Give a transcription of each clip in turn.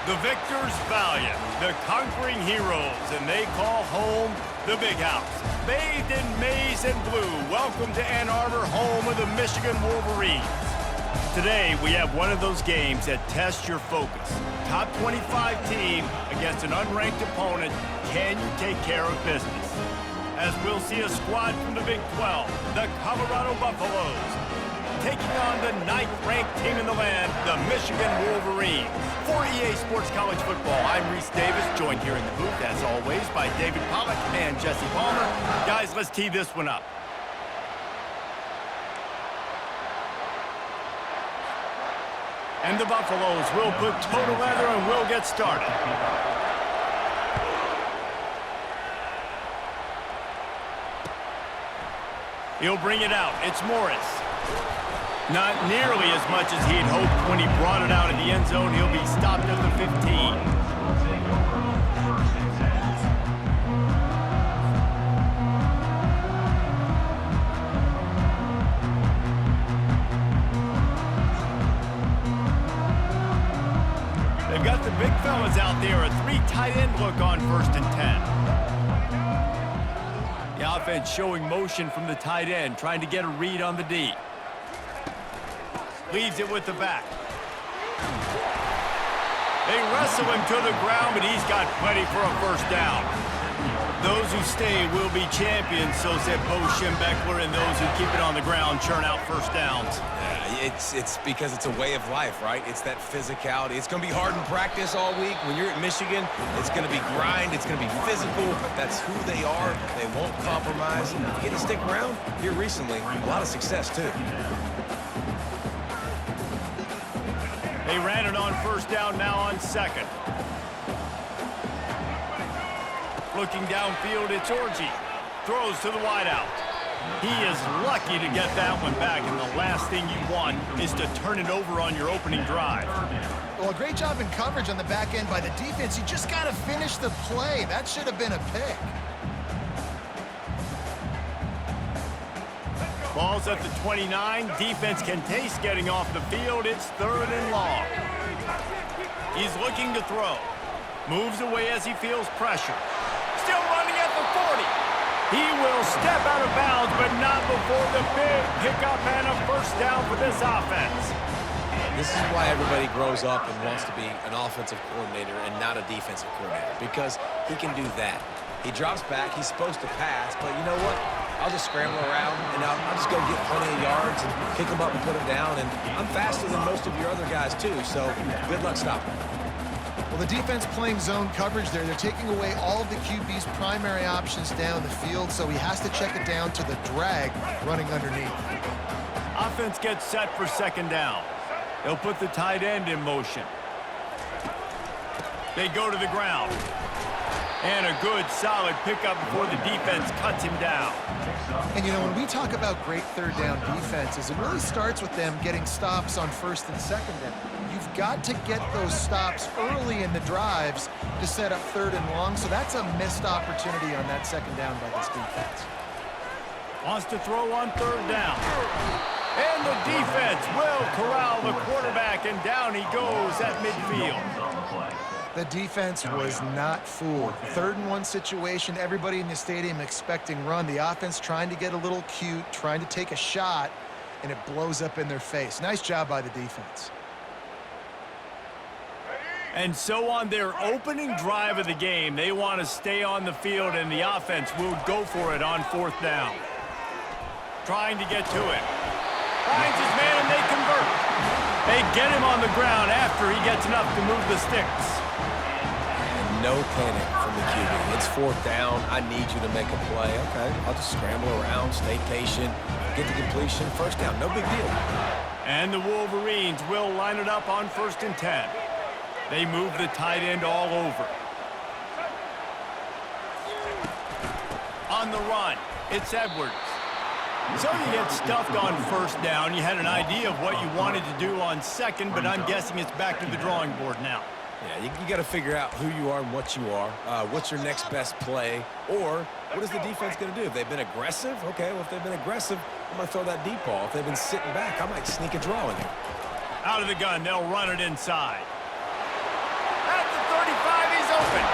The victors valiant, the conquering heroes, and they call home the Big House. Bathed in maize and blue, welcome to Ann Arbor, home of the Michigan Wolverines. Today, we have one of those games that tests your focus. Top 25 team against an unranked opponent. Can you take care of business? As we'll see a squad from the Big 12, the Colorado Buffaloes, taking on the 9th-ranked team in the land, the Michigan Wolverines. For EA Sports College Football, I'm Reese Davis, joined here in the booth, as always, by David Pollack and Jesse Palmer. Guys, let's tee this one up. And the Buffaloes will put toe to leather and will get started. He'll bring it out. It's Morris. Not nearly as much as he'd hoped when he brought it out of the end zone. He'll be stopped at the 15. They've got the big fellas out there. A 3 tight end look on 1st and 10. The offense showing motion from the tight end, trying to get a read on the D. Leaves it with the back. They wrestle him to the ground, but he's got plenty for a first down. Those who stay will be champions, so said Bo Schembechler, and those who keep it on the ground churn out first downs. Yeah, it's because it's a way of life, right? It's that physicality. It's going to be hard in practice all week. When you're at Michigan, it's going to be grind. It's going to be physical. That's who they are. They won't compromise. If you get to stick around here recently, a lot of success, too. They ran it on first down, now on 2nd. Looking downfield, it's Orji. Throws to the wideout. He is lucky to get that one back, and the last thing you want is to turn it over on your opening drive. Well, a great job in coverage on the back end by the defense. You just got to finish the play. That should have been a pick. Ball's at the 29. Defense can taste getting off the field. It's 3rd and long. He's looking to throw. Moves away as he feels pressure. Still running at the 40. He will step out of bounds, but not before the big pickup and a first down for this offense. This is why everybody grows up and wants to be an offensive coordinator and not a defensive coordinator, because he can do that. He drops back. He's supposed to pass, but you know what? I'll just scramble around, and I'll just go get plenty of yards and pick them up and put them down. And I'm faster than most of your other guys, too, so good luck stopping. Well, the defense playing zone coverage there. They're taking away all of the QB's primary options down the field, so he has to check it down to the drag running underneath. Offense gets set for 2nd down. They'll put the tight end in motion. They go to the ground. And a good, solid pickup before the defense cuts him down. And, you know, when we talk about great 3rd down defenses, it really starts with them getting stops on 1st and 2nd down. You've got to get those stops early in the drives to set up 3rd and long, so that's a missed opportunity on that 2nd down by this defense. Wants to throw on 3rd down. And the defense will corral the quarterback, and down he goes at midfield. The defense was not fooled. 3rd and 1 situation, everybody in the stadium expecting run. The offense trying to get a little cute, trying to take a shot, and it blows up in their face. Nice job by the defense. And so on their opening drive of the game, they want to stay on the field, and the offense will go for it on 4th down. Trying to get to it. Finds his man, and they convert. They get him on the ground after he gets enough to move the sticks. No panic from the QB. It's 4th down. I need you to make a play. Okay, I'll just scramble around, stay patient, get the completion. First down, no big deal. And the Wolverines will line it up on 1st and 10. They move the tight end all over. On the run, it's Edwards. So you get stuffed on 1st down. You had an idea of what you wanted to do on 2nd, but I'm guessing it's back to the drawing board now. Yeah, you got to figure out who you are and what you are. What's your next best play? Or what is the defense going to do? If they've been aggressive, okay, well, if they've been aggressive, I'm going to throw that deep ball. If they've been sitting back, I might sneak a draw in here. Out of the gun, they'll run it inside. At the 35, he's open.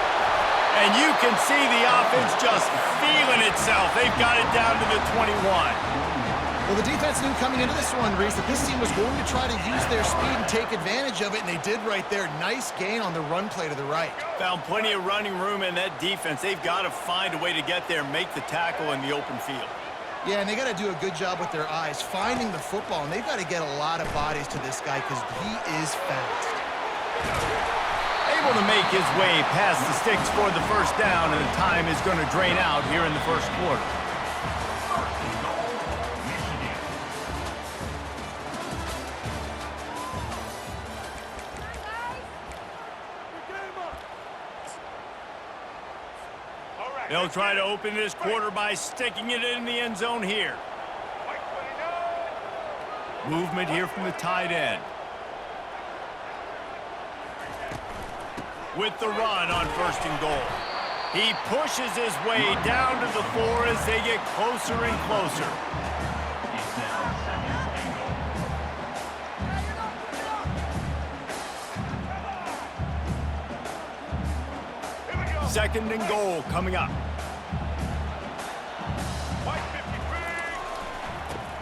And you can see the offense just feeling itself. They've got it down to the 21. Well, the defense knew coming into this one, Reese, that this team was going to try to use their speed and take advantage of it, and they did right there. Nice gain on the run play to the right. Found plenty of running room in that defense. They've got to find a way to get there and make the tackle in the open field. Yeah, and they got to do a good job with their eyes, finding the football, and they've got to get a lot of bodies to this guy because he is fast. Able to make his way past the sticks for the first down, and the time is going to drain out here in the first quarter. They'll try to open this quarter by sticking it in the end zone here. Movement here from the tight end. With the run on 1st and goal. He pushes his way down to the 4 as they get closer and closer. Second and goal coming up.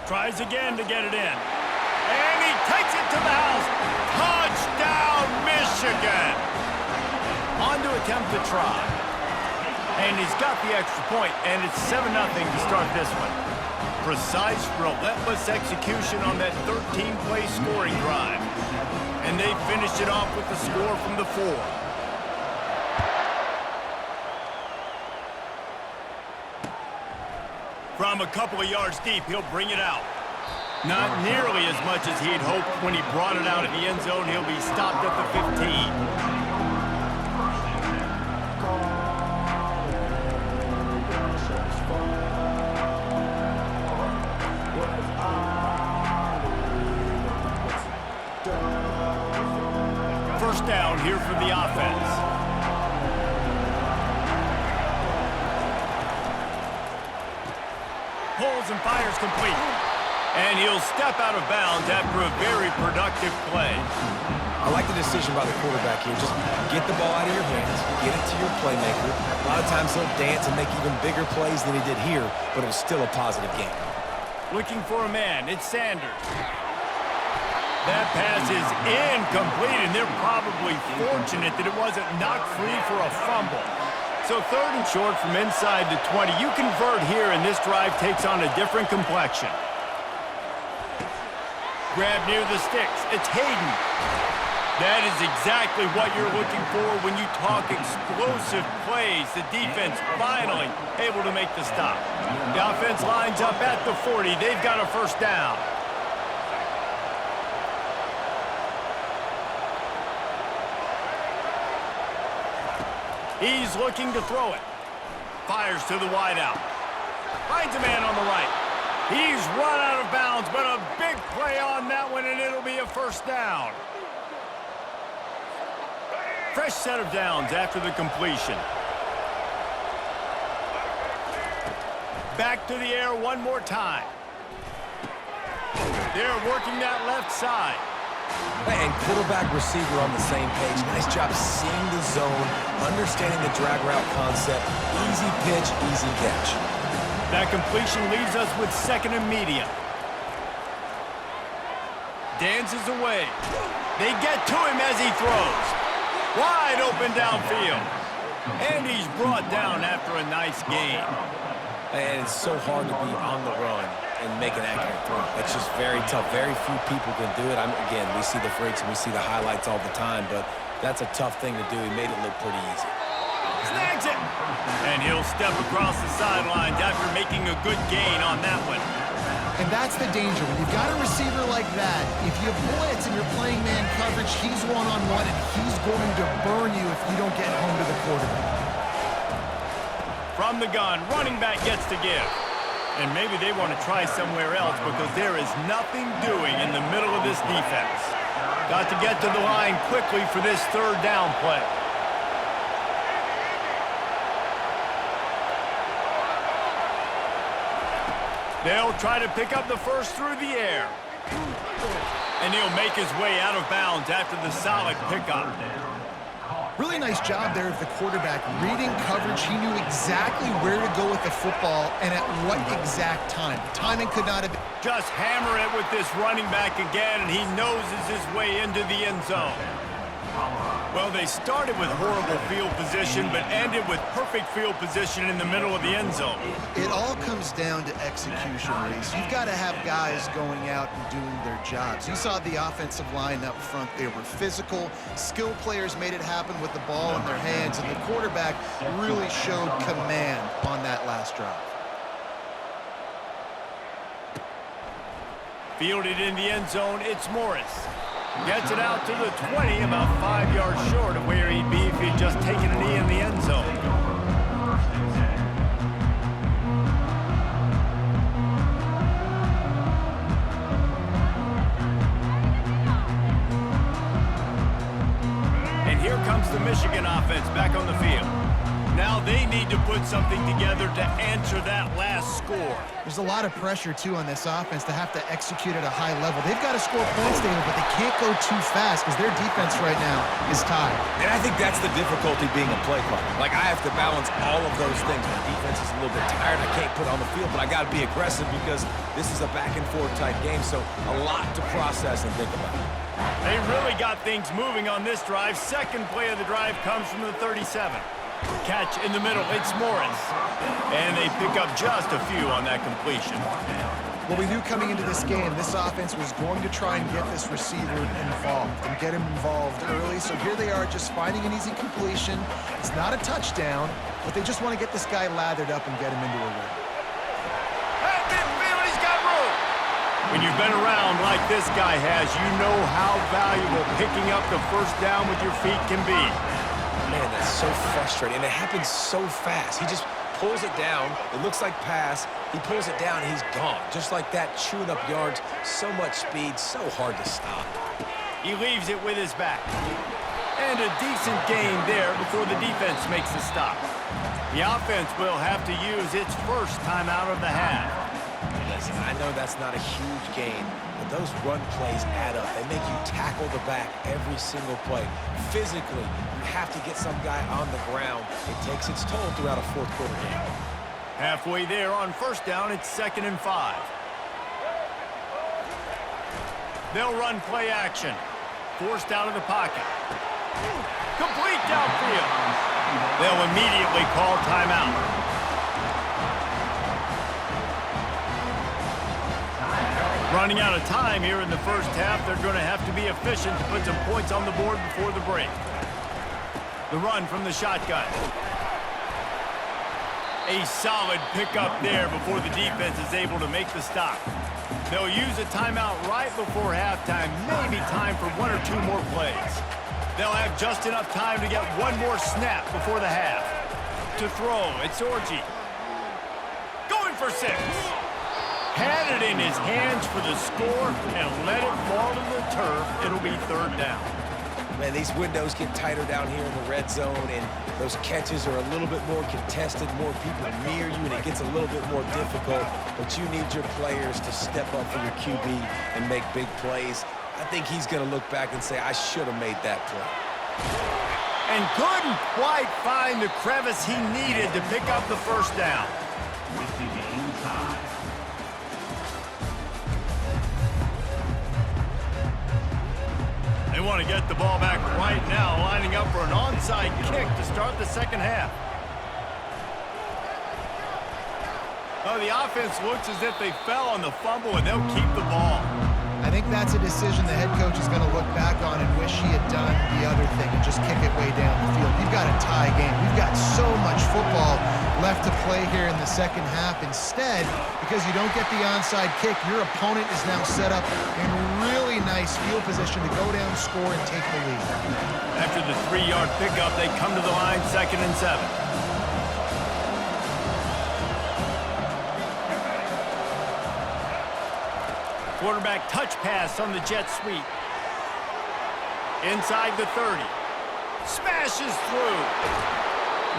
Tries again to get it in. And he takes it to the house. Touchdown, Michigan! On to attempt to try. And he's got the extra point, and it's 7-0 to start this one. Precise, relentless execution on that 13-play scoring drive. And they finished it off with the score from the 4. From a couple of yards deep, he'll bring it out. Not nearly as much as he'd hoped when he brought it out in the end zone. He'll be stopped at the 15. First down here for the offense. Pulls and fires complete. And he'll step out of bounds after a very productive play. I like the decision by the quarterback here. Just get the ball out of your hands, get it to your playmaker. A lot of times he'll dance and make even bigger plays than he did here, but it was still a positive game. Looking for a man. It's Sanders. That pass is incomplete, and they're probably fortunate that it wasn't knocked free for a fumble. So 3rd and short from inside the 20. You convert here, and this drive takes on a different complexion. Grab near the sticks. It's Hayden. That is exactly what you're looking for when you talk explosive plays. The defense finally able to make the stop. The offense lines up at the 40. They've got a first down. He's looking to throw it. Fires to the wideout. Finds a man on the right. He's run out of bounds, but a big play on that one, and it'll be a first down. Fresh set of downs after the completion. Back to the air one more time. They're working that left side. And quarterback, receiver on the same page. Nice job seeing the zone, understanding the drag route concept. Easy pitch, easy catch. That completion leaves us with 2nd and medium. Dances away. They get to him as he throws. Wide open downfield. And he's brought down after a nice gain. And it's so hard to be on the run and make an accurate throw. It's just very tough. Very few people can do it. Again, we see the freaks and we see the highlights all the time, but that's a tough thing to do. He made it look pretty easy. Snags it. And he'll step across the sidelines after making a good gain on that one. And that's the danger. When you've got a receiver like that, if you blitz and you're playing man coverage, he's one-on-one, and he's going to burn you if you don't get home to the quarterback. From the gun, running back gets to give. And maybe they want to try somewhere else because there is nothing doing in the middle of this defense. Got to get to the line quickly for this 3rd down play. They'll try to pick up the first through the air. And he'll make his way out of bounds after the solid pickup. Really nice job there of the quarterback reading coverage. He knew exactly where to go with the football and at what exact time. The timing could not have been. Just hammer it with this running back again, and he noses his way into the end zone. Well, they started with horrible field position, but ended with perfect field position in the middle of the end zone. It all comes down to execution, Reese. You've got to have guys going out and doing their jobs. You saw the offensive line up front. They were physical. Skill players made it happen with the ball in their hands, and the quarterback really showed command on that last drive. Fielded in the end zone, it's Morris. Gets it out to the 20, about 5 yards short of where he'd be if he'd just taken a knee in the end zone. And here comes the Michigan offense back on the field. Now they need to put something together to answer that last score. There's a lot of pressure, too, on this offense to have to execute at a high level. They've got to score points, David, but they can't go too fast because their defense right now is tired. And I think that's the difficulty being a play caller. Like, I have to balance all of those things. My defense is a little bit tired. I can't put on the field, but I got to be aggressive because this is a back-and-forth type game, so a lot to process and think about. They really got things moving on this drive. Second play of the drive comes from the 37. Catch in the middle, it's Morris. And they pick up just a few on that completion. Well, we knew coming into this game, this offense was going to try and get this receiver involved and get him involved early. So here they are just finding an easy completion. It's not a touchdown, but they just want to get this guy lathered up and get him into a rhythm. Hey, midfield, he's got room. When you've been around like this guy has, you know how valuable picking up the first down with your feet can be. Man, that's so frustrating, and it happens so fast. He just pulls it down. It looks like pass. He pulls it down, and he's gone. Just like that, chewing up yards. So much speed, so hard to stop. He leaves it with his back. And a decent gain there before the defense makes the stop. The offense will have to use its first time out of the half. Listen, I know that's not a huge gain, but those run plays add up. They make you tackle the back every single play. Physically, you have to get some guy on the ground. It takes its toll throughout a fourth quarter game. Halfway there on first down, it's 2nd and 5. They'll run play action. Forced out of the pocket. Complete downfield. They'll immediately call timeout. Running out of time here in the first half, they're going to have to be efficient to put some points on the board before the break. The run from the shotgun. A solid pickup there before the defense is able to make the stop. They'll use a timeout right before halftime, maybe time for 1 or 2 more plays. They'll have just enough time to get one more snap before the half. To throw, it's Orji. Going for 6. Had it in his hands for the score and let it fall to the turf. It'll be 3rd down. Man, these windows get tighter down here in the red zone, and those catches are a little bit more contested, more people near you, and it gets a little bit more difficult. But you need your players to step up for your QB and make big plays. I think he's going to look back and say, I should have made that play. And couldn't quite find the crevice he needed to pick up the first down. They want to get the ball back right now, lining up for an onside kick to start the second half. Oh, the offense looks as if they fell on the fumble, and they'll keep the ball. I think that's a decision the head coach is going to look back on and wish he had done the other thing and just kick it way down the field. We've got a tie game. We've got so much football left to play here in the second half. Instead, because you don't get the onside kick, your opponent is now set up in really nice field position to go down, score, and take the lead. After the 3-yard pickup, they come to the line 2nd and 7. Quarterback touch pass on the jet sweep. Inside the 30. Smashes through.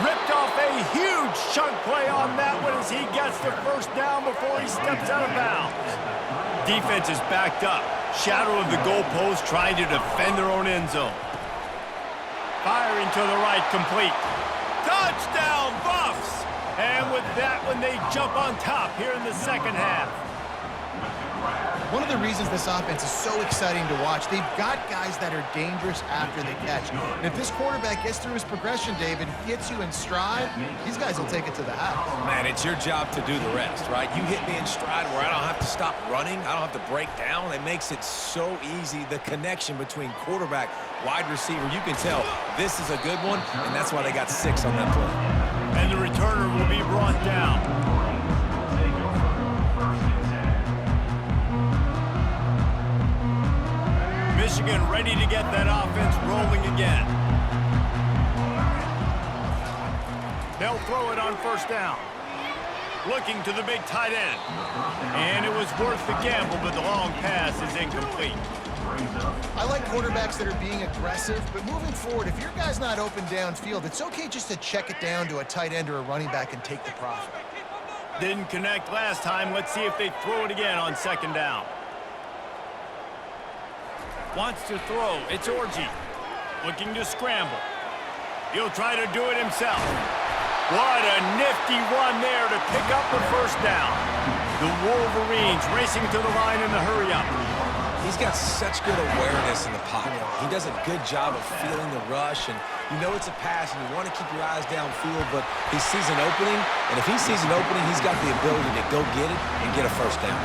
Ripped off a huge chunk play on that one as he gets the first down before he steps out of bounds. Defense is backed up. Shadow of the goalpost trying to defend their own end zone. Firing to the right, complete. Touchdown, Buffs! And with that one, they jump on top here in the second half. One of the reasons this offense is so exciting to watch, they've got guys that are dangerous after the catch. And if this quarterback gets through his progression, David, hits you in stride, these guys will take it to the house. Man, it's your job to do the rest, right? You hit me in stride where I don't have to stop running. I don't have to break down. It makes it so easy. The connection between quarterback, wide receiver, you can tell this is a good one, and that's why they got 6 on that play. And the returner will be brought down. Michigan ready to get that offense rolling again. They'll throw it on first down. Looking to the big tight end. And it was worth the gamble, but the long pass is incomplete. I like quarterbacks that are being aggressive, but moving forward, if your guy's not open downfield, it's okay just to check it down to a tight end or a running back and take the profit. Didn't connect last time. Let's see if they throw it again on second down. Wants to throw. It's Orji. Looking to scramble. He'll try to do it himself. What a nifty run there to pick up the first down. The Wolverines racing to the line in the hurry-up. He's got such good awareness in the pocket. He does a good job of feeling the rush, and you know it's a pass, and you want to keep your eyes downfield, but he sees an opening, and if he sees an opening, he's got the ability to go get it and get a first down.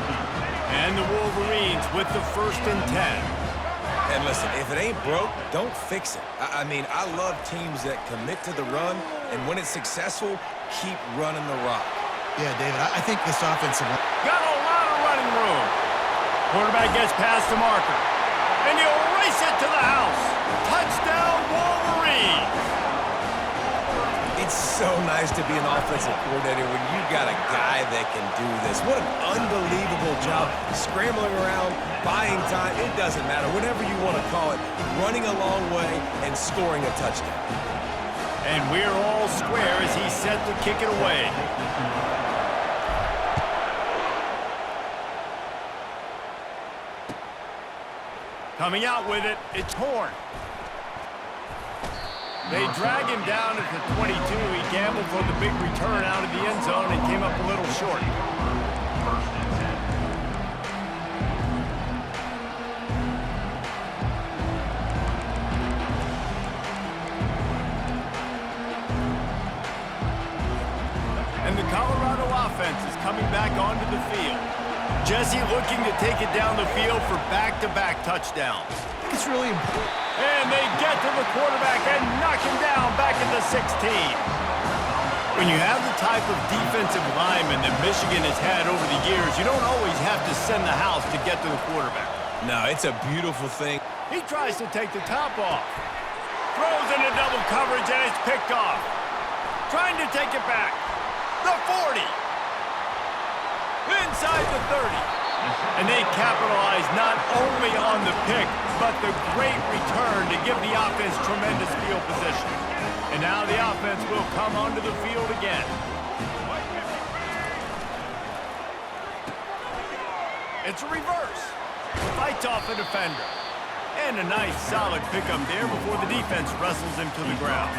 And the Wolverines with the 1st and 10. And listen, if it ain't broke, don't fix it. I mean, I love teams that commit to the run, and when it's successful, keep running the rock. Yeah, David, I think this offensive line... Got a lot of running room. Quarterback gets past the marker. And he'll race it to the house. Touchdown, Wolverines. It's so nice to be an offensive coordinator when you got a guy that can do this. What an unbelievable job. Scrambling around, buying time, it doesn't matter. Whatever you want to call it, running a long way and scoring a touchdown. And we're all square as he's set to kick it away. Coming out with it, it's Horn. They drag him down at the 22. He gambled for the big return out of the end zone and came up a little short. And the Colorado offense is coming back onto the field. Jesse looking to take it down the field for back-to-back touchdowns. It's really important. And they get to the quarterback and knock him down back at the 16. When you have the type of defensive lineman that Michigan has had over the years, you don't always have to send the house to get to the quarterback. No, it's a beautiful thing. He tries to take the top off. Throws into double coverage and it's picked off. Trying to take it back. The 40. Inside the 30. And they capitalize not only on the pick, but the great return to give the offense tremendous field position. And now the offense will come onto the field again. It's a reverse. Fights off a defender. And a nice solid pickup there before the defense wrestles him to the ground.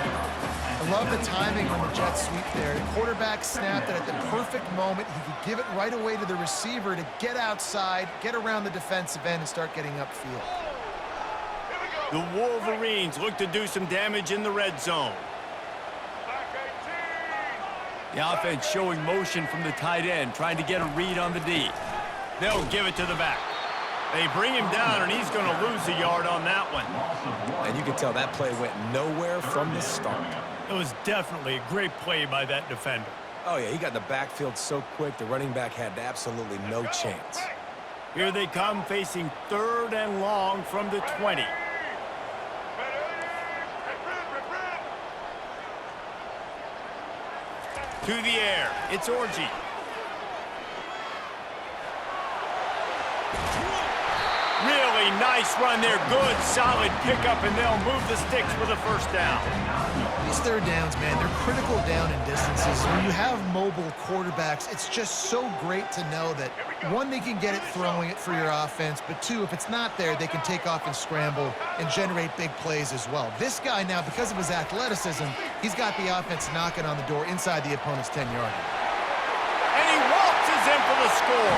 I love the timing on the jet sweep there. The quarterback snapped it at the perfect moment. He could give it right away to the receiver to get outside, get around the defensive end, and start getting upfield. The Wolverines look to do some damage in the red zone. The offense showing motion from the tight end, trying to get a read on the D. They'll give it to the back. They bring him down, and he's going to lose a yard on that one. And you can tell that play went nowhere from the start. It was definitely a great play by that defender. Oh, yeah, he got in the backfield so quick, the running back had absolutely no chance. Here they come, facing 3rd and long from the 20. To the air, it's Orji. Really nice run there. Good, solid pickup, and they'll move the sticks for the first down. These third downs, man, they're critical down in distances. When you have mobile quarterbacks, it's just so great to know that, one, they can get it throwing it for your offense, but two, if it's not there, they can take off and scramble and generate big plays as well. This guy now, because of his athleticism, he's got the offense knocking on the door inside the opponent's 10-yard. And he waltzes in for the score.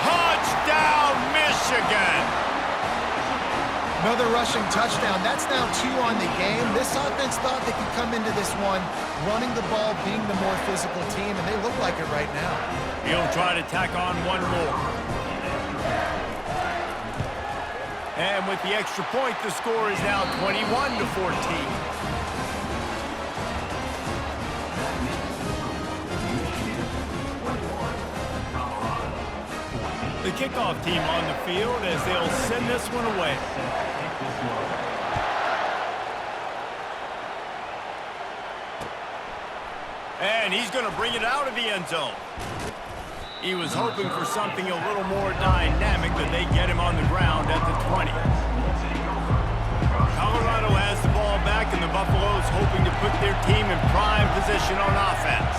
Touchdown, Michigan! Another rushing touchdown. That's now 2 on the game. This offense thought they could come into this one running the ball, being the more physical team, and they look like it right now. He'll try to tack on one more. And with the extra point, the score is now 21-14. The kickoff team on the field as they'll send this one away. And he's going to bring it out of the end zone. He was hoping for something a little more dynamic, but they get him on the ground at the 20. Colorado has the ball back, and the Buffaloes hoping to put their team in prime position on offense.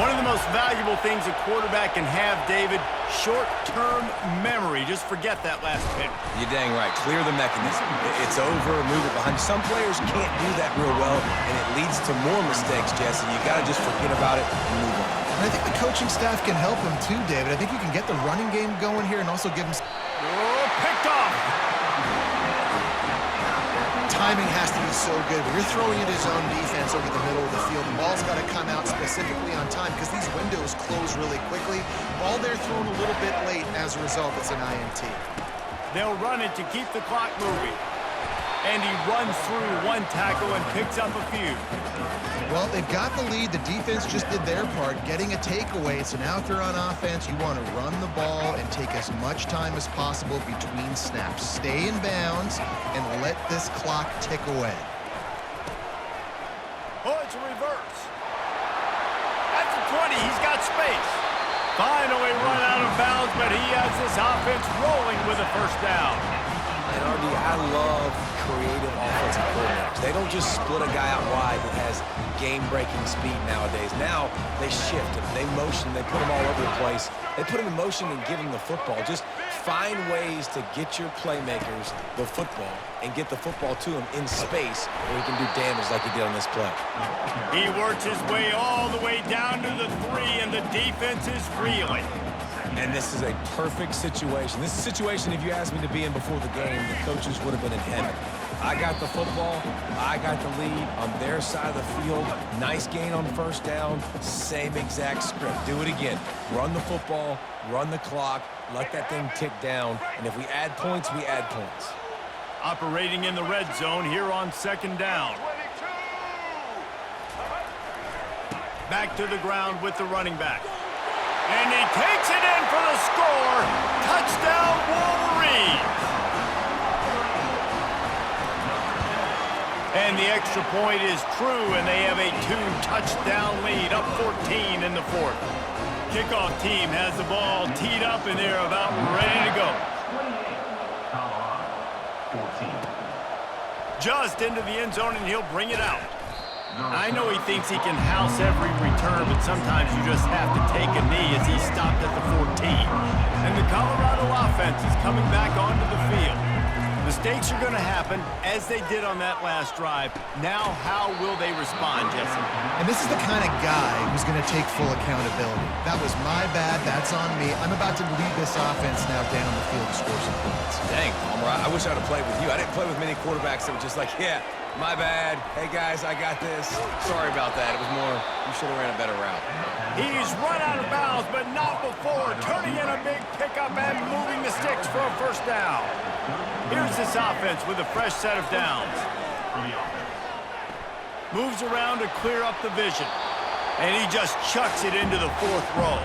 One of the most valuable things a quarterback can have, David, short-term memory. Just forget that last pick. You're dang right. Clear the mechanism. It's over, move it behind. Some players can't do that real well, and it leads to more mistakes, Jesse. You got to just forget about it and move on. And I think the coaching staff can help him too, David. I think you can get the running game going here and also give him... Oh, picked off! Timing has to be so good. When you're throwing into zone defense over the middle of the field, the ball's got to come out specifically on time because these windows close really quickly. Ball there thrown a little bit late, and as a result, it's an INT. They'll run it to keep the clock moving. And he runs through one tackle and picks up a few. Well, they've got the lead. The defense just did their part, getting a takeaway. So now if you're on offense, you want to run the ball and take as much time as possible between snaps. Stay in bounds and let this clock tick away. Oh, it's a reverse. At the 20, he's got space. Finally run out of bounds, but he has this offense rolling with a first down. And RD, I love creative offensive coordinators. They don't just split a guy out wide that has game-breaking speed nowadays. Now they shift him, they motion, they put him all over the place. They put him in motion and give him the football. Just find ways to get your playmakers the football and get the football to him in space where he can do damage like he did on this play. He works his way all the way down to the 3, and the defense is reeling. And this is a perfect situation. This is a situation, if you asked me to be in before the game, the coaches would have been in heaven. I got the football. I got the lead on their side of the field. Nice gain on first down. Same exact script. Do it again. Run the football, run the clock, let that thing tick down. And if we add points, we add points. Operating in the red zone here on second down. Back to the ground with the running back. And he takes it in for the score. Touchdown, Wolverines. And the extra point is true, and they have a 2-touchdown lead, up 14 in the 4th. Kickoff team has the ball teed up, and they're about ready to go. Just into the end zone, and he'll bring it out. I know he thinks he can house every return, but sometimes you just have to take a knee as he stopped at the 14. And the Colorado offense is coming back onto the field. Mistakes are going to happen, as they did on that last drive. Now, how will they respond, Jesse? And this is the kind of guy who's going to take full accountability. That was my bad. That's on me. I'm about to lead this offense now down the field to score some points. Dang, Palmer, I wish I would have played with you. I didn't play with many quarterbacks that were just like, yeah, my bad. Hey, guys, I got this. Sorry about that. It was more, you should have ran a better route. He's run out of bounds, but not before turning in a big pickup and moving the sticks for a first down. Here's this offense with a fresh set of downs. Moves around to clear up the vision. And he just chucks it into the 4th row.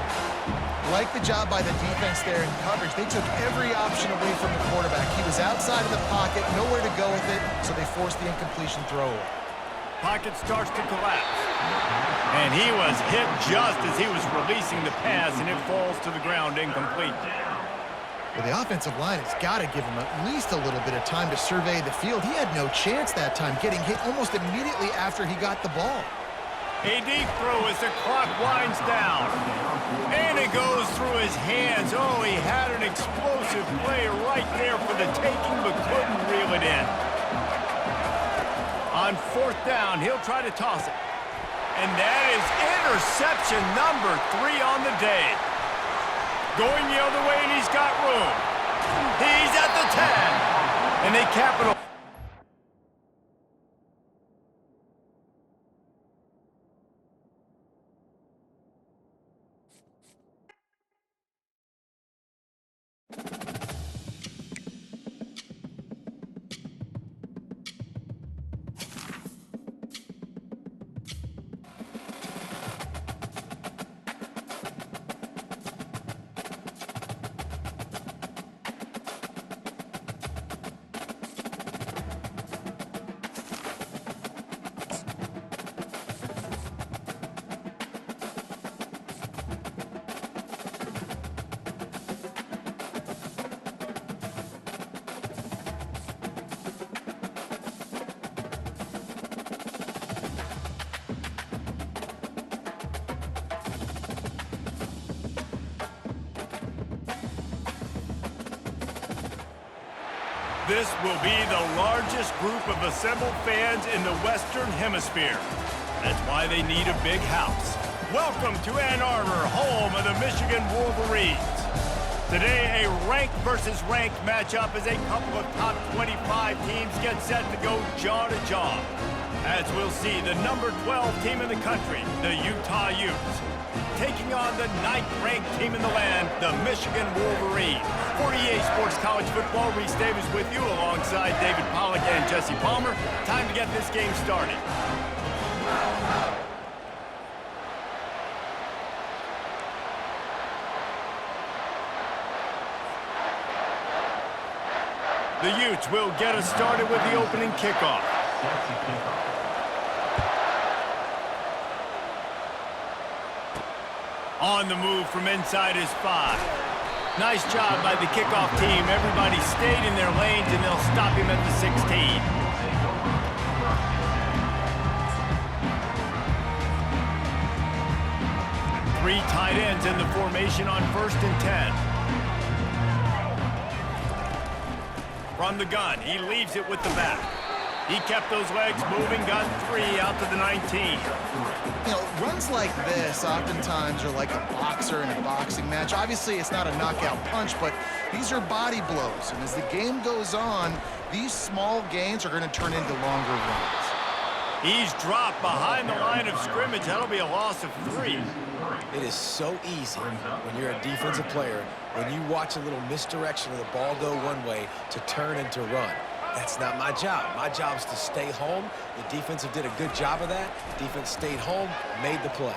Like the job by the defense there in coverage. They took every option away from the quarterback. He was outside of the pocket, nowhere to go with it, so they forced the incompletion throwaway. Pocket starts to collapse. And he was hit just as he was releasing the pass, and it falls to the ground incomplete. Well, the offensive line has got to give him at least a little bit of time to survey the field. He had no chance that time, getting hit almost immediately after he got the ball. A deep throw as the clock winds down. And it goes through his hands. Oh, he had an explosive play right there for the taking, but couldn't reel it in. On fourth down, he'll try to toss it. And that is interception number 3 on the day. Going the other way, and he's got room. He's at the 10. And they cap it. This will be the largest group of assembled fans in the Western Hemisphere. That's why they need a big house. Welcome to Ann Arbor, home of the Michigan Wolverines. Today, a ranked versus ranked matchup as a couple of top 25 teams get set to go jaw to jaw. As we'll see, the number 12 team in the country, the Utah Utes, taking on the 9th-ranked team in the land, the Michigan Wolverines. For EA Sports College Football, Reese Davis with you alongside David Pollack and Jesse Palmer. Time to get this game started. The Utes will get us started with the opening kickoff. On the move from inside his 5. Nice job by the kickoff team. Everybody stayed in their lanes, and they'll stop him at the 16. Three tight ends in the formation on 1st and 10. From the gun, he leaves it with the back. He kept those legs moving, got 3 out to the 19. You know, runs like this oftentimes are like a boxer in a boxing match. Obviously, it's not a knockout punch, but these are body blows. And as the game goes on, these small gains are going to turn into longer runs. He's dropped behind the line of scrimmage. That'll be a loss of 3. It is so easy when you're a defensive player, when you watch a little misdirection of the ball go one way to turn and to run. That's not my job. My job is to stay home. The defensive did a good job of that. Defense stayed home, made the play.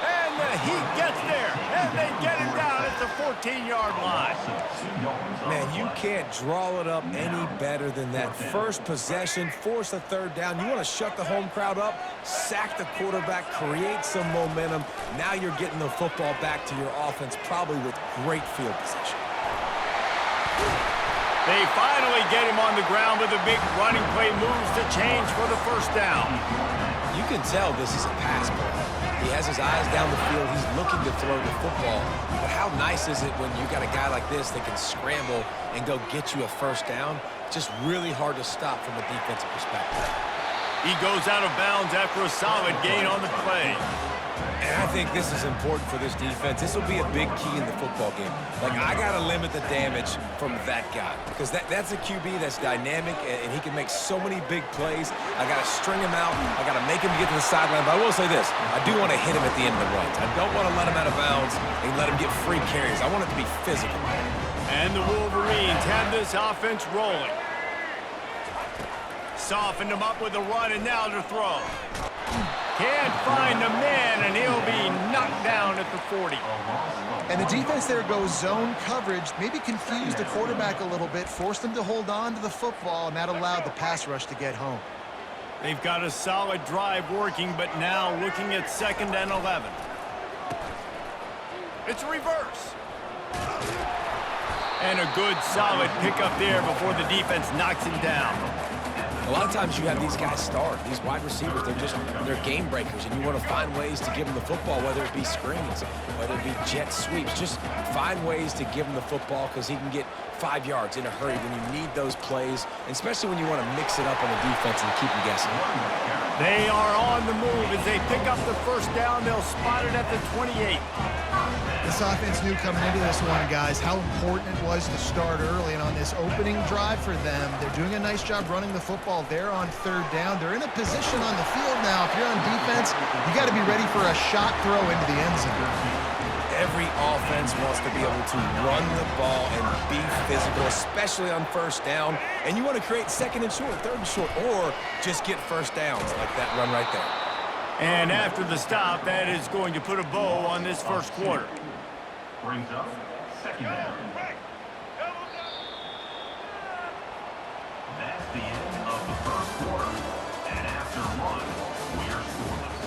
And the Heat gets there, and they get him down at the 14-yard line. Man, you can't draw it up any better than that. First possession, force a 3rd down. You want to shut the home crowd up, sack the quarterback, create some momentum. Now you're getting the football back to your offense, probably with great field position. They finally get him on the ground with a big running play, moves the change for the 1st down. You can tell this is a pass play. He has his eyes down the field. He's looking to throw the football. But how nice is it when you got a guy like this that can scramble and go get you a 1st down? It's just really hard to stop from a defensive perspective. He goes out of bounds after a solid gain on the play. And I think this is important for this defense. This will be a big key in the football game. Like, I got to limit the damage from that guy. Because that's a QB that's dynamic, and he can make so many big plays. I got to string him out. I got to make him get to the sideline. But I will say this. I do want to hit him at the end of the runs. I don't want to let him out of bounds and let him get free carries. I want it to be physical. And the Wolverines have this offense rolling. Softened him up with a run, and now to throw. Can't find a man, and he'll be knocked down at the 40. And the defense there goes zone coverage, maybe confused the quarterback a little bit, forced him to hold on to the football, and that allowed the pass rush to get home. They've got a solid drive working, but now looking at 2nd and 11. It's a reverse. And a good, solid pickup there before the defense knocks him down. A lot of times you have these guys start, these wide receivers, they're game breakers, and you want to find ways to give them the football, whether it be screens, whether it be jet sweeps. Just find ways to give him the football because he can get 5 yards in a hurry when you need those plays, especially when you want to mix it up on the defense and keep them guessing. They are on the move as they pick up the first down. They'll spot it at the 28. This offense knew coming into this one, guys, how important it was to start early. And on this opening drive for them, they're doing a nice job running the football. They're on third down. They're in a position on the field now. If you're on defense, you got to be ready for a shot throw into the end zone. Every offense wants to be able to run the ball and be physical, especially on first down. And you want to create second and short, third and short, or just get first downs like that run right there. And after the stop, that is going to put a bow on this first quarter. Brings up second down. That's the end of the first quarter. And after one, we are scoreless.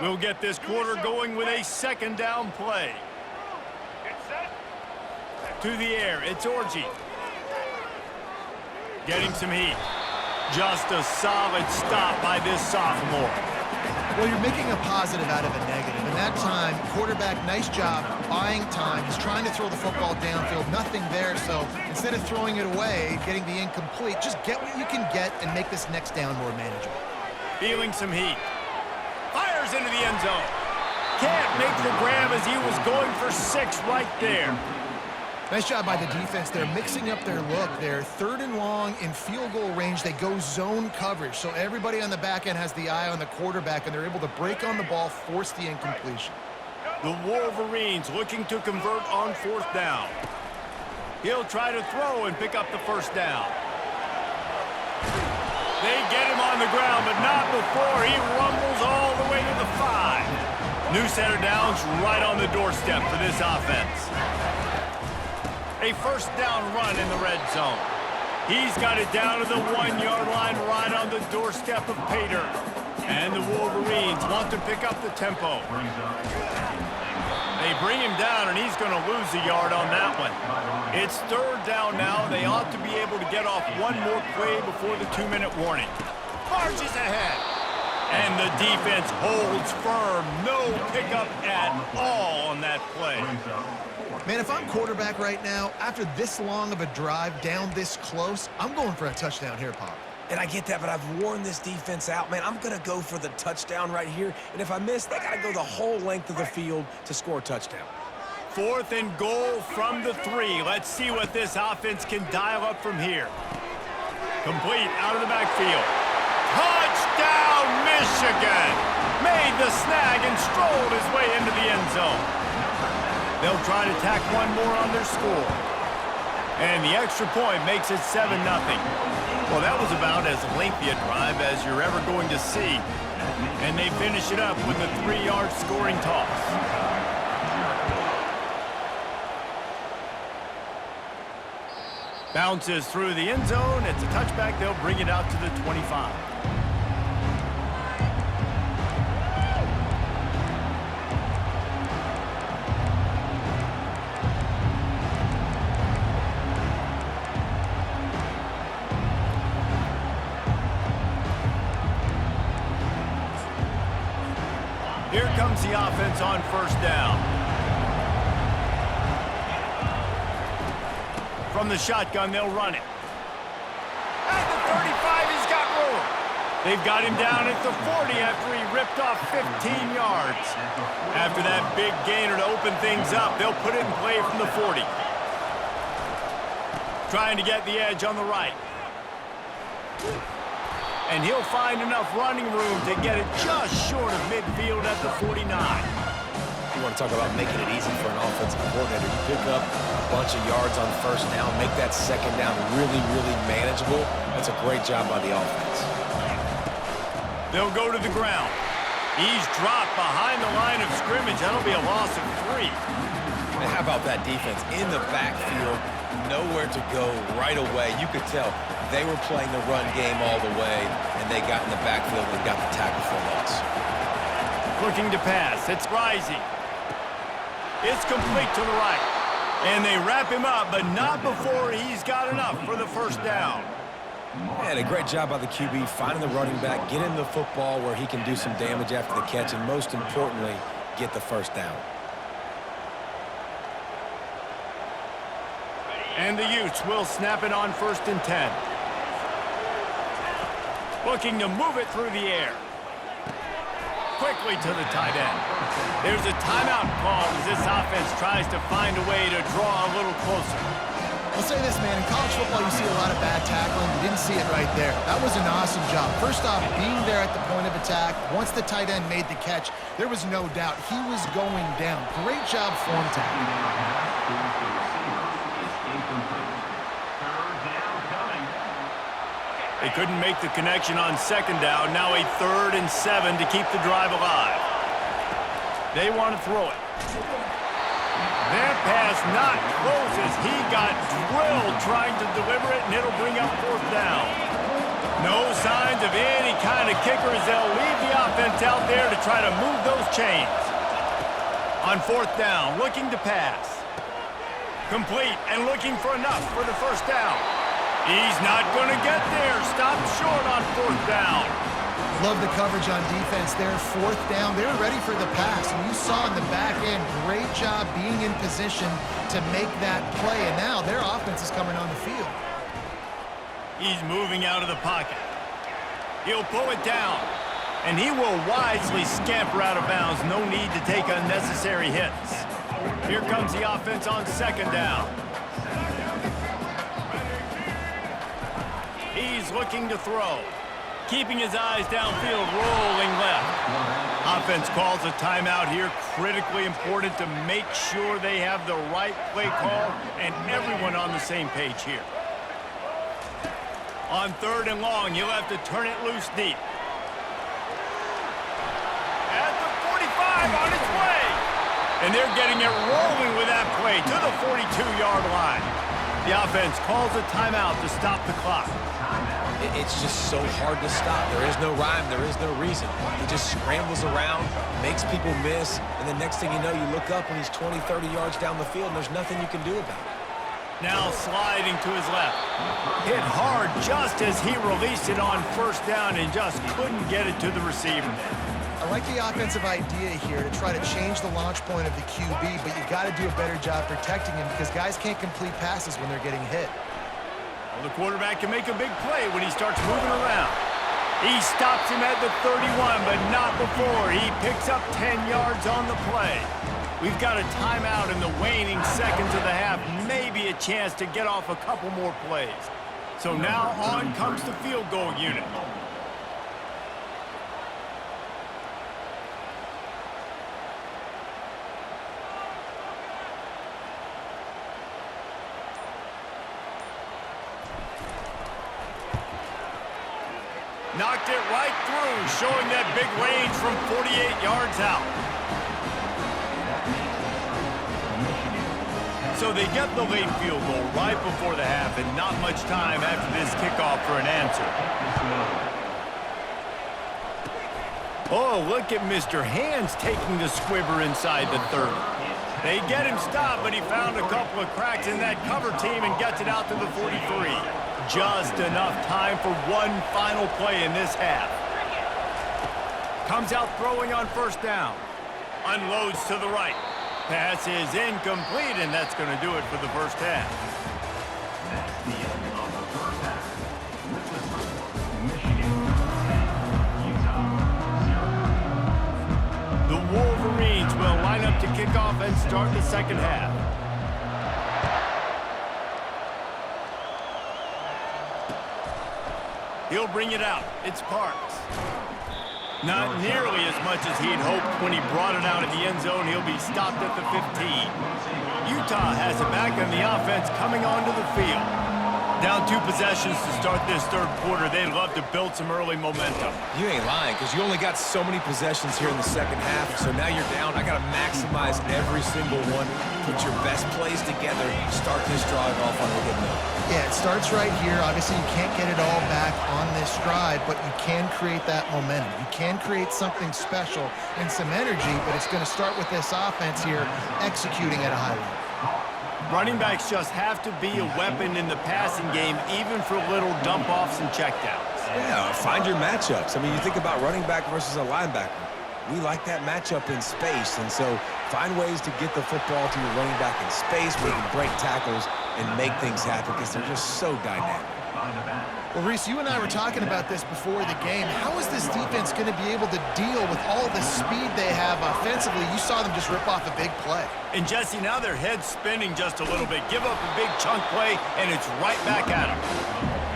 We'll get this quarter going with a second down play. To the air, it's Orji. Getting some heat. Just a solid stop by this sophomore. Well, you're making a positive out of a negative. And that time, quarterback, nice job buying time. He's trying to throw the football downfield. Nothing there, so instead of throwing it away, getting the incomplete, just get what you can get and make this next down more manageable. Feeling some heat. Fires into the end zone. Can't make the grab as he was going for 6 right there. Nice job by the defense. They're mixing up their look. They're third and long in field goal range. They go zone coverage. So everybody on the back end has the eye on the quarterback, and they're able to break on the ball, force the incompletion. The Wolverines looking to convert on 4th down. He'll try to throw and pick up the first down. They get him on the ground, but not before he rumbles all the way to the 5. New set of downs right on the doorstep for this offense. A first down run in the red zone. He's got it down to the 1-yard line right on the doorstep of Pater. And the Wolverines want to pick up the tempo. They bring him down, and he's going to lose a yard on that one. It's third down now. They ought to be able to get off one more play before the 2-minute warning. Marches ahead. And the defense holds firm. No pickup at all on that play. Man, if I'm quarterback right now, after this long of a drive down this close, I'm going for a touchdown here, Pop. And I get that, but I've worn this defense out. Man, I'm going to go for the touchdown right here. And if I miss, they got to go the whole length of the field to score a touchdown. 4th and goal from the 3. Let's see what this offense can dial up from here. Complete out of the backfield. Touchdown, Michigan! Made the snag and strolled his way into the end zone. They'll try to tack one more on their score. And the extra point makes it 7-0. Well, that was about as lengthy a drive as you're ever going to see. And they finish it up with a 3-yard scoring toss. Bounces through the end zone. It's a touchback. They'll bring it out to the 25. Here comes the offense on first down. From the shotgun, they'll run it. At the 35, he's got room. They've got him down at the 40 after he ripped off 15 yards. After that big gainer to open things up, they'll put it in play from the 40. Trying to get the edge on the right. And he'll find enough running room to get it just short of midfield at the 49. You want to talk about making it easy for an offensive coordinator. You pick up a bunch of yards on first down, make that second down really, really manageable. That's a great job by the offense. They'll go to the ground. He's dropped behind the line of scrimmage. That'll be a loss of 3. And how about that defense in the backfield, nowhere to go right away. You could tell they were playing the run game all the way, and they got in the backfield and got the tackle for loss. Looking to pass. It's Rising. It's complete to the right. And they wrap him up, but not before he's got enough for the first down. And a great job by the QB finding the running back, get him the football where he can do some damage after the catch, and most importantly, get the first down. And the Utes will snap it on 1st and 10. Looking to move it through the air. Quickly to the tight end. There's a timeout called as this offense tries to find a way to draw a little closer. I'll say this, man. In college football, you see a lot of bad tackling. You didn't see it right there. That was an awesome job. First off, being there at the point of attack. Once the tight end made the catch, there was no doubt he was going down. Great job form tackling. They couldn't make the connection on 2nd down. Now a 3rd and 7 to keep the drive alive. They want to throw it. That pass not close as he got drilled trying to deliver it, and it'll bring up 4th down. No signs of any kind of kicker as they'll leave the offense out there to try to move those chains. On 4th down, looking to pass. Complete and looking for enough for the first down. He's not going to get there. Stopped short on 4th down. Love the coverage on defense there. 4th down. They're ready for the pass. And you saw in the back end, great job being in position to make that play. And now their offense is coming on the field. He's moving out of the pocket. He'll pull it down. And he will wisely scamper out of bounds. No need to take unnecessary hits. Here comes the offense on 2nd down. He's looking to throw. Keeping his eyes downfield, rolling left. Offense calls a timeout here. Critically important to make sure they have the right play call and everyone on the same page here. On 3rd and long, he'll have to turn it loose deep. At the 45 on its way. And they're getting it rolling with that play to the 42-yard line. The offense calls a timeout to stop the clock. It's just so hard to stop. There is no rhyme. There is no reason. He just scrambles around, makes people miss, and the next thing you know, you look up and he's 20, 30 yards down the field, and there's nothing you can do about it. Now sliding to his left. Hit hard just as he released it on 1st down and just couldn't get it to the receiver. I like the offensive idea here to try to change the launch point of the QB, but you got to do a better job protecting him because guys can't complete passes when they're getting hit. Well, the quarterback can make a big play when he starts moving around. He stops him at the 31, but not before. He picks up 10 yards on the play. We've got a timeout in the waning seconds of the half, maybe a chance to get off a couple more plays. So now on comes the field goal unit. Knocked it right through, showing that big range from 48 yards out. So they get the late field goal right before the half and not much time after this kickoff for an answer. Oh, look at Mr. Hands taking the squibber inside the 30. They get him stopped, but he found a couple of cracks in that cover team and gets it out to the 43. Just enough time for one final play in this half. Comes out throwing on 1st down. Unloads to the right. Pass is incomplete, and that's going to do it for the first half. That's the end of the first half. Michigan 10, Utah 0. The Wolverines will line up to kick off and start the second half. He'll bring it out. It's Parks. Not nearly as much as he'd hoped when he brought it out of the end zone. He'll be stopped at the 15. Utah has it back on the offense coming onto the field. Down 2 possessions to start this third quarter. They'd love to build some early momentum. You ain't lying, because you only got so many possessions here in the second half, so now you're down. I got to maximize every single one. Put your best plays together. Start this drive off on a good note. Yeah, it starts right here. Obviously, you can't get it all back on this drive, but you can create that momentum. You can create something special and some energy, but it's going to start with this offense here executing at a high level. Running backs just have to be a weapon in the passing game, even for little dump-offs and checkdowns. Yeah, find your matchups. I mean, you think about running back versus a linebacker. We like that matchup in space, and so find ways to get the football to your running back in space where you can break tackles and make things happen because they're just so dynamic. Well, Reese, you and I were talking about this before the game. How is this defense going to be able to deal with all the speed they have offensively? You saw them just rip off a big play. And Jesse, now their head's spinning just a little bit. Give up a big chunk play, and it's right back at him.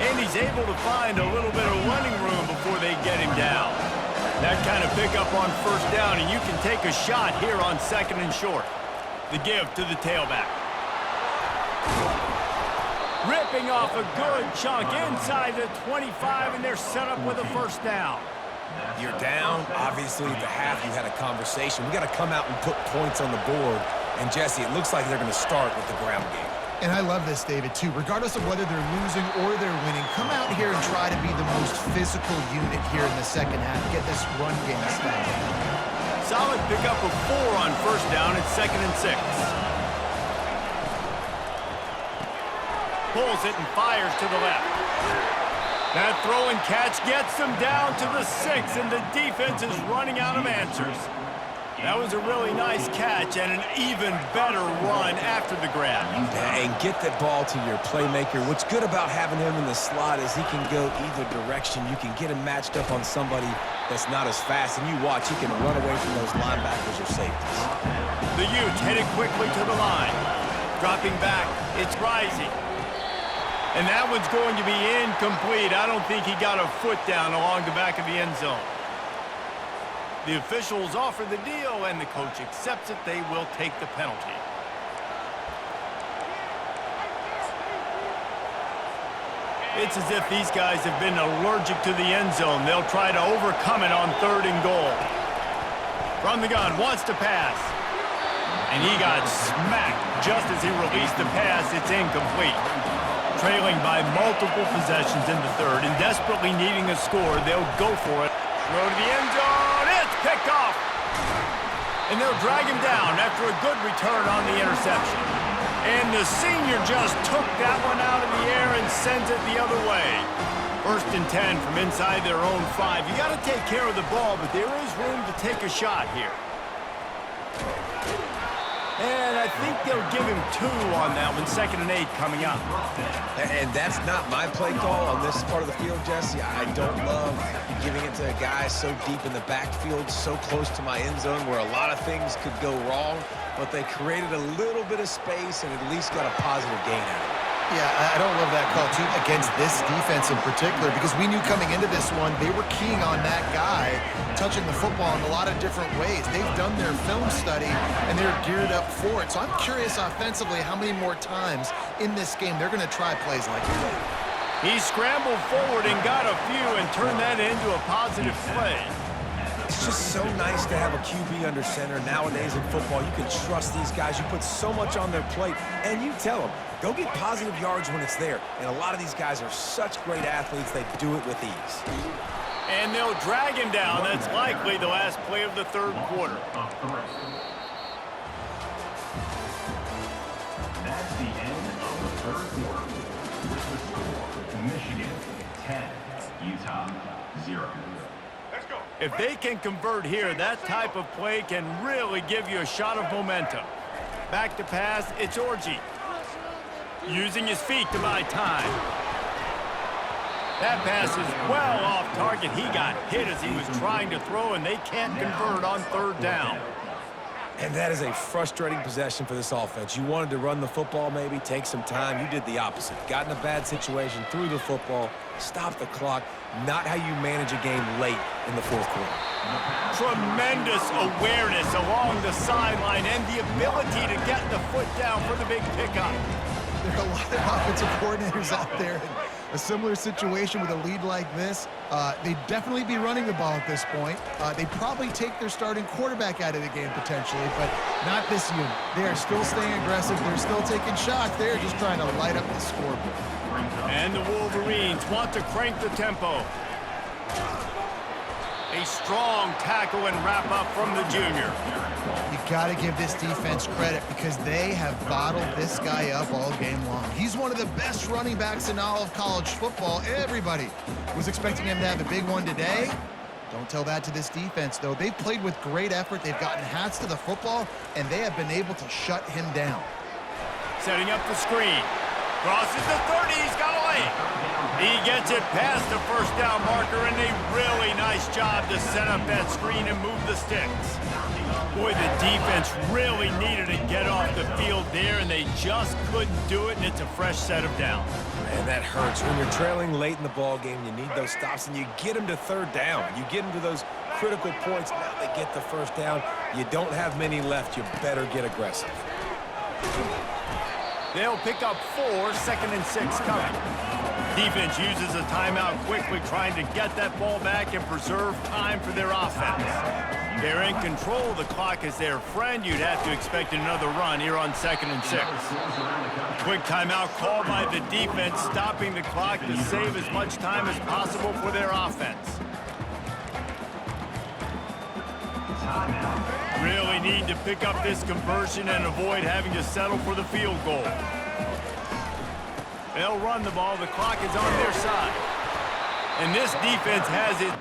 And he's able to find a little bit of running room before they get him down. That kind of pickup on first down, and you can take a shot here on 2nd and short. The give to the tailback. Ripping off a good chunk inside the 25, and they're set up with a first down. You're down. Obviously, at the half, you had a conversation. We got to come out and put points on the board. And, Jesse, it looks like they're going to start with the ground game. And I love this, David, too. Regardless of whether they're losing or they're winning, come out here and try to be the most physical unit here in the second half. Get this run game started. Solid pickup of 4 on first down. It's 2nd and 6. Pulls it and fires to the left. That throw and catch gets them down to the 6, and the defense is running out of answers. That was a really nice catch and an even better run after the grab. And get that ball to your playmaker. What's good about having him in the slot is he can go either direction. You can get him matched up on somebody that's not as fast, and you watch, he can run away from those linebackers or safeties. The Utes headed quickly to the line. Dropping back, it's Rising. And that one's going to be incomplete. I don't think he got a foot down along the back of the end zone. The officials offer the deal, and the coach accepts it. They will take the penalty. It's as if these guys have been allergic to the end zone. They'll try to overcome it on 3rd and goal. From the gun, wants to pass. And he got smacked just as he released the pass. It's incomplete. Trailing by multiple possessions in the 3rd and desperately needing a score, they'll go for it. Throw to the end zone. It's picked off. And they'll drag him down after a good return on the interception. And the senior just took that one out of the air and sends it the other way. 1st and 10 from inside their own 5. You got to take care of the ball, but there is room to take a shot here. And I think they'll give him 2 on that one. 2nd and 8 coming up. And that's not my play call on this part of the field, Jesse. I don't love giving it to a guy so deep in the backfield, so close to my end zone where a lot of things could go wrong, but they created a little bit of space and at least got a positive gain out of it. Yeah, I don't love that call, too, against this defense in particular, because we knew coming into this one, they were keying on that guy touching the football in a lot of different ways. They've done their film study, and they're geared up for it. So I'm curious offensively how many more times in this game they're going to try plays like that. He scrambled forward and got a few and turned that into a positive play. It's just so nice to have a QB under center. Nowadays in football, you can trust these guys. You put so much on their plate, and you tell them, go get positive yards when it's there. And a lot of these guys are such great athletes, they do it with ease. And they'll drag him down. That's likely the last play of the 3rd quarter. That's the end of the 3rd quarter. With the score, Michigan 10, Utah 0. If they can convert here, that type of play can really give you a shot of momentum. Back to pass, it's Orji. Using his feet to buy time. That pass is well off target. He got hit as he was trying to throw, and they can't convert on 3rd down. And that is a frustrating possession for this offense. You wanted to run the football, maybe, take some time. You did the opposite. Got in a bad situation, threw the football, stopped the clock. Not how you manage a game late in the 4th quarter. Tremendous awareness along the sideline and the ability to get the foot down for the big pickup. There are a lot of offensive coordinators out there in a similar situation with a lead like this. They'd definitely be running the ball at this point. They'd probably take their starting quarterback out of the game potentially, but not this unit. They are still staying aggressive. They're still taking shots. They're just trying to light up the scoreboard. And the Wolverines want to crank the tempo. A strong tackle and wrap up from the junior. You got to give this defense credit because they have bottled this guy up all game long. He's one of the best running backs in all of college football. Everybody was expecting him to have a big one today. Don't tell that to this defense, though. They've played with great effort. They've gotten hats to the football, and they have been able to shut him down. Setting up the screen. Crosses the 30. He's got a lane. He gets it past the first down marker, and a really nice job to set up that screen and move the sticks. Boy, the defense really needed to get off the field there, and they just couldn't do it, and it's a fresh set of downs. Man, that hurts. When you're trailing late in the ball game, you need those stops, and you get them to third down. You get them to those critical points. Now they get the first down. You don't have many left. You better get aggressive. They'll pick up 4, 2nd and 6 coming. Defense uses a timeout quickly, trying to get that ball back and preserve time for their offense. They're in control of the clock as their friend. You'd have to expect another run here on 2nd and 6. Quick timeout called by the defense, stopping the clock to save as much time as possible for their offense. Really need to pick up this conversion and avoid having to settle for the field goal. They'll run the ball. The clock is on their side. And this defense has it